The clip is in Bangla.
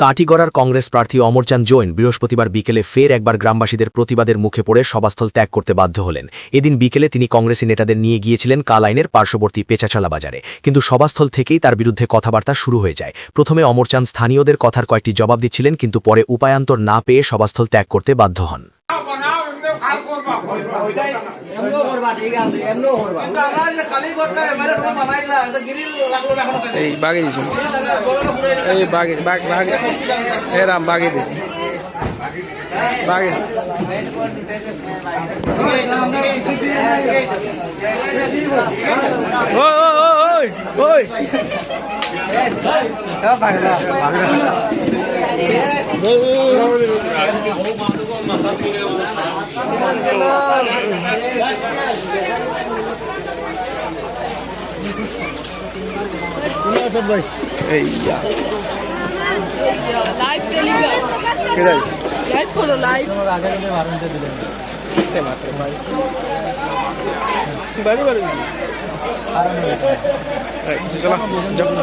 কাটিগড়ার কংগ্রেস প্রার্থী অমরচাঁদ জৈন বৃহস্পতিবার বিকেলে ফের একবার গ্রামবাসীদের প্রতিবাদের মুখে পড়ে সভাস্থল ত্যাগ করতে বাধ্য হলেন। এদিন বিকেলে তিনি কংগ্রেসী নেতাদের নিয়ে গিয়েছিলেন কালাইনের পার্শ্ববর্তী পেচাচালা বাজারে, কিন্তু সভাস্থল থেকেই তার বিরুদ্ধে কথাবার্তা শুরু হয়ে যায়। প্রথমে অমরচাঁদ স্থানীয়দের কথার কয়েকটি জবাব দিচ্ছিলেন, কিন্তু পরে উপায়ান্তর না পেয়ে সভাস্থল ত্যাগ করতে বাধ্য হন। লাইভ টেলিগ্রাম লাইভ করো লাইভ চলো